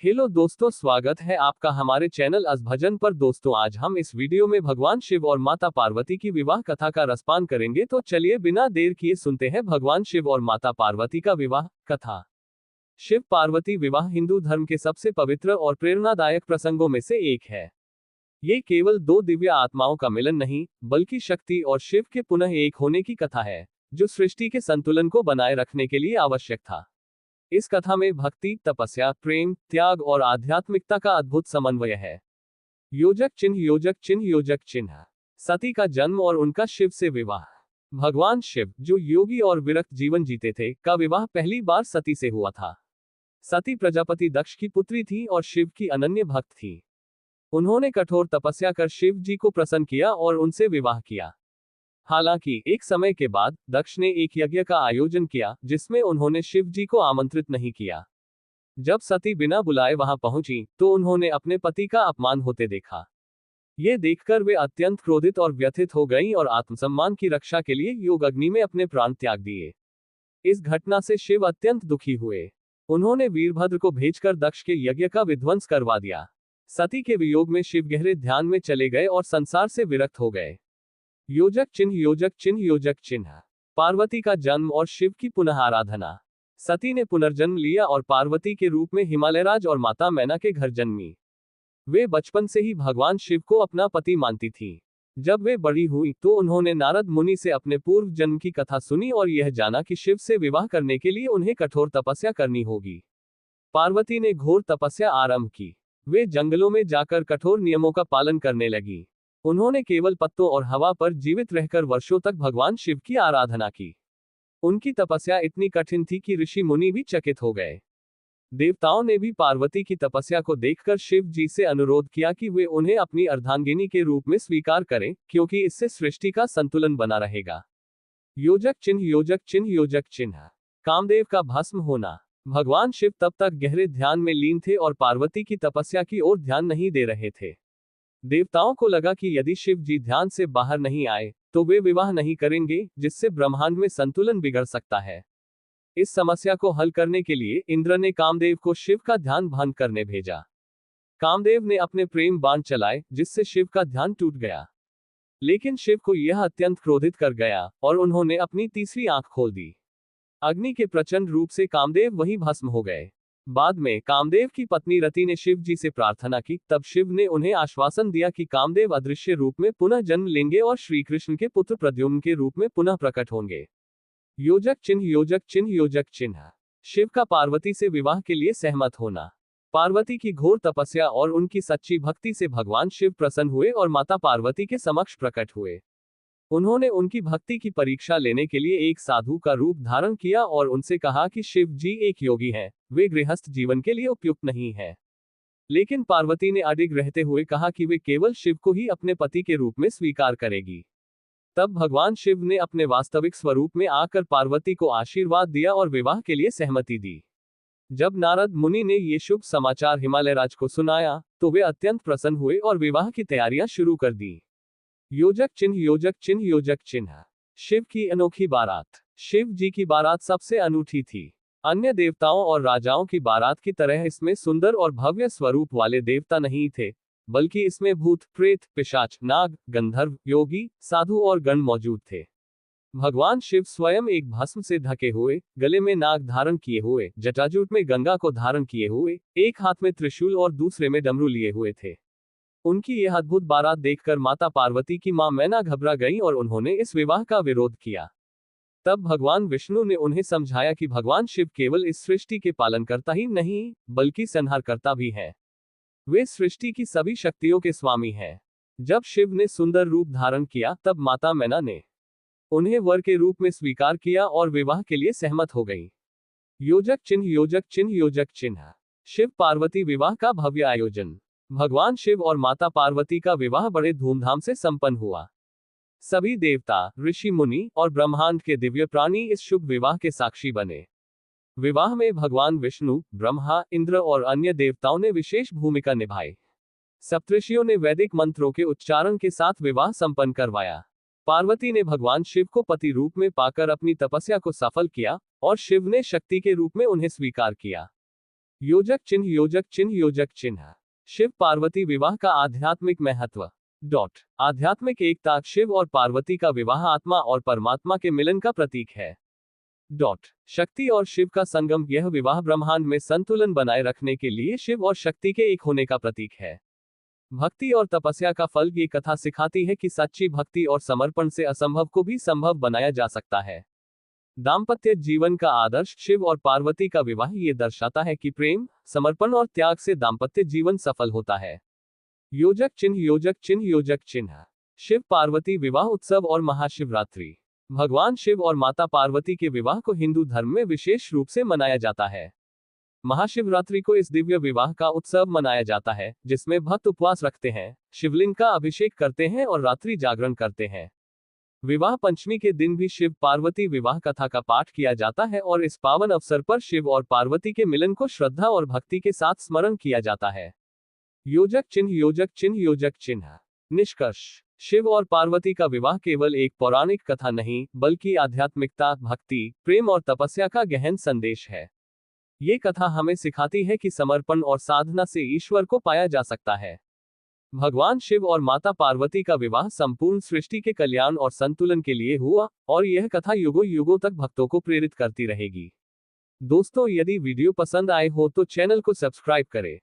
Hello दोस्तों, स्वागत है आपका हमारे चैनल भजन पर। दोस्तों, आज हम इस वीडियो में भगवान शिव और माता पार्वती की विवाह कथा का रसपान करेंगे। तो चलिए बिना देर किए सुनते हैं भगवान शिव और माता पार्वती का विवाह कथा। शिव पार्वती विवाह हिंदू धर्म के सबसे पवित्र और प्रेरणादायक प्रसंगों में से एक है। ये केवल दो दिव्य आत्माओं का मिलन नहीं, बल्कि शक्ति और शिव के पुनः एक होने की कथा है, जो सृष्टि के संतुलन को बनाए रखने के लिए आवश्यक था। इस कथा में भक्ति, तपस्या, प्रेम, त्याग और आध्यात्मिकता का अद्भुत समन्वय है। योजक चिन्ह, योजक चिन्ह, योजक चिन्ह। सती का जन्म और उनका शिव से विवाह। भगवान शिव, जो योगी और विरक्त जीवन जीते थे, का विवाह पहली बार सती से हुआ था। सती प्रजापति दक्ष की पुत्री थी और शिव की अनन्य भक्त थी। उन्होंने कठोर तपस्या कर शिव जी को प्रसन्न किया और उनसे विवाह किया। हालांकि एक समय के बाद दक्ष ने एक यज्ञ का आयोजन किया, जिसमें उन्होंने शिव जी को आमंत्रित नहीं किया। जब सती बिना बुलाए वहां पहुंची, तो उन्होंने अपने पति का अपमान होते देखा। ये देखकर वे अत्यंत क्रोधित और व्यथित हो गईं और आत्मसम्मान की रक्षा के लिए योग अग्नि में अपने प्राण त्याग दिए। इस घटना से शिव अत्यंत दुखी हुए। उन्होंने वीरभद्र को भेजकर दक्ष के यज्ञ का विध्वंस करवा दिया। सती के वियोग में शिव गहरे ध्यान में चले गए और संसार से विरक्त हो गए। योजक चिन्ह, योजक चिन्ह, योजक चिन्ह। पार्वती का जन्म और शिव की पुनः आराधना। सती ने पुनर्जन्म लिया और पार्वती के रूप में हिमालयराज और माता मैना के घर जन्मी। वे बचपन से ही भगवान शिव को अपना पति मानती थी। जब वे बड़ी हुई तो उन्होंने नारद मुनि से अपने पूर्व जन्म की कथा सुनी और यह जाना कि शिव से विवाह करने के लिए उन्हें कठोर तपस्या करनी होगी। पार्वती ने घोर तपस्या आरंभ की। वे जंगलों में जाकर कठोर नियमों का पालन करने लगी। उन्होंने केवल पत्तों और हवा पर जीवित रहकर वर्षों तक भगवान शिव की आराधना की। उनकी तपस्या इतनी कठिन थी कि ऋषि मुनि भी चकित हो गए। देवताओं ने भी पार्वती की तपस्या को देखकर शिव जी से अनुरोध किया कि वे उन्हें अपनी अर्धांगिनी के रूप में स्वीकार करें, क्योंकि इससे सृष्टि का संतुलन बना रहेगा। योजक चिन्ह, योजक चिन्ह, योजक चिन्ह। कामदेव का भस्म होना। भगवान शिव तब तक गहरे ध्यान में लीन थे और पार्वती की तपस्या की ओर ध्यान नहीं दे रहे थे। देवताओं को लगा कि यदि शिव जी ध्यान से बाहर नहीं आए, तो वे विवाह नहीं करेंगे, जिससे ब्रह्मांड में संतुलन बिगड़ सकता है। इस समस्या को हल करने के लिए इंद्र ने कामदेव को शिव का ध्यान भंग करने भेजा। कामदेव ने अपने प्रेम बाण चलाए, जिससे शिव का ध्यान टूट गया। लेकिन शिव को यह अत्यंत क्रोधित कर गया और उन्होंने अपनी तीसरी आंख खोल दी। अग्नि के प्रचंड रूप से कामदेव वहीं भस्म हो गए। बाद में कामदेव की पत्नी रति ने शिव जी से प्रार्थना की। तब शिव ने उन्हें आश्वासन दिया कि कामदेव अदृश्य रूप में पुनः जन्म लेंगे और श्री कृष्ण के पुत्र प्रद्युम्न के रूप में पुनः प्रकट होंगे। योजक चिन्ह, योजक चिन्ह, योजक चिन्ह। शिव का पार्वती से विवाह के लिए सहमत होना। पार्वती की घोर तपस्या और उनकी सच्ची भक्ति से भगवान शिव प्रसन्न हुए और माता पार्वती के समक्ष प्रकट हुए। उन्होंने उनकी भक्ति की परीक्षा लेने के लिए एक साधु का रूप धारण किया और उनसे कहा कि शिव जी एक योगी हैं, वे गृहस्थ जीवन के लिए उपयुक्त नहीं हैं। लेकिन पार्वती ने अडिग रहते हुए कहा कि वे केवल शिव को ही अपने पति के रूप में स्वीकार करेगी। तब भगवान शिव ने अपने वास्तविक स्वरूप में आकर पार्वती को आशीर्वाद दिया और विवाह के लिए सहमति दी। जब नारद मुनि ने ये शुभ समाचार हिमालयराज को सुनाया, तो वे अत्यंत प्रसन्न हुए और विवाह की तैयारियां शुरू कर दी। योजक चिन्ह, योजक चिन्ह, योजक चिन्ह। शिव की अनोखी बारात। शिव जी की बारात सबसे अनूठी थी। अन्य देवताओं और राजाओं की बारात की तरह इसमें सुंदर और भव्य स्वरूप वाले देवता नहीं थे, बल्कि इसमें भूत, प्रेत, पिशाच, नाग, गंधर्व, योगी, साधु और गण मौजूद थे। भगवान शिव स्वयं एक भस्म से ढके हुए, गले में नाग धारण किए हुए, जटाजूट में गंगा को धारण किए हुए, एक हाथ में त्रिशूल और दूसरे में डमरू लिए हुए थे। उनकी यह अद्भुत बारात देखकर माता पार्वती की मां मैना घबरा गई और उन्होंने इस विवाह का विरोध किया। तब भगवान विष्णु ने उन्हें समझाया कि भगवान शिव केवल इस सृष्टि के पालनकर्ता ही नहीं, बल्कि संहारकर्ता भी हैं। वे सृष्टि की सभी शक्तियों के स्वामी हैं। जब शिव ने सुंदर रूप धारण किया, तब माता मैना ने उन्हें वर के रूप में स्वीकार किया और विवाह के लिए सहमत हो गई। योजक चिन्ह, योजक चिन्ह, योजक चिन्ह। शिव पार्वती विवाह का भव्य आयोजन। भगवान शिव और माता पार्वती का विवाह बड़े धूमधाम से संपन्न हुआ। सभी देवता, ऋषि मुनि और ब्रह्मांड के दिव्य प्राणी इस शुभ विवाह के साक्षी बने। विवाह में भगवान विष्णु, ब्रह्मा, इंद्र और अन्य देवताओं ने विशेष भूमिका निभाई। सप्तऋषियों ने वैदिक मंत्रों के उच्चारण के साथ विवाह संपन्न करवाया। पार्वती ने भगवान शिव को पति रूप में पाकर अपनी तपस्या को सफल किया और शिव ने शक्ति के रूप में उन्हें स्वीकार किया। योजक चिन्ह योजक चिन्ह योजक चिन्ह। शिव पार्वती विवाह का आध्यात्मिक महत्व। आध्यात्मिक एकता। शिव और पार्वती का विवाह आत्मा और परमात्मा के मिलन का प्रतीक है। शक्ति और शिव का संगम। यह विवाह ब्रह्मांड में संतुलन बनाए रखने के लिए शिव और शक्ति के एक होने का प्रतीक है। भक्ति और तपस्या का फल। ये कथा सिखाती है कि सच्ची भक्ति और समर्पण से असंभव को भी संभव बनाया जा सकता है। दाम्पत्य जीवन का आदर्श। शिव और पार्वती का विवाह ये दर्शाता है कि प्रेम, समर्पण और त्याग से दाम्पत्य जीवन सफल होता है। योजक चिन्ह योजक चिन्ह योजक चिन्ह। शिव पार्वती विवाह उत्सव और महाशिवरात्रि। भगवान शिव और माता पार्वती के विवाह को हिंदू धर्म में विशेष रूप से मनाया जाता है। महाशिवरात्रि को इस दिव्य विवाह का उत्सव मनाया जाता है, जिसमें भक्त उपवास रखते हैं, शिवलिंग का अभिषेक करते हैं और रात्रि जागरण करते हैं। विवाह पंचमी के दिन भी शिव पार्वती विवाह कथा का पाठ किया जाता है और इस पावन अवसर पर शिव और पार्वती के मिलन को श्रद्धा और भक्ति के साथ स्मरण किया जाता है। योजक चिन्ह योजक चिन्ह योजक चिन्ह। निष्कर्ष। शिव और पार्वती का विवाह केवल एक पौराणिक कथा नहीं, बल्कि आध्यात्मिकता, भक्ति, प्रेम और तपस्या का गहन संदेश है। ये कथा हमें सिखाती है कि समर्पण और साधना से ईश्वर को पाया जा सकता है। भगवान शिव और माता पार्वती का विवाह संपूर्ण सृष्टि के कल्याण और संतुलन के लिए हुआ, और यह कथा युगों युगों तक भक्तों को प्रेरित करती रहेगी। दोस्तों, यदि वीडियो पसंद आए हो तो चैनल को सब्सक्राइब करें।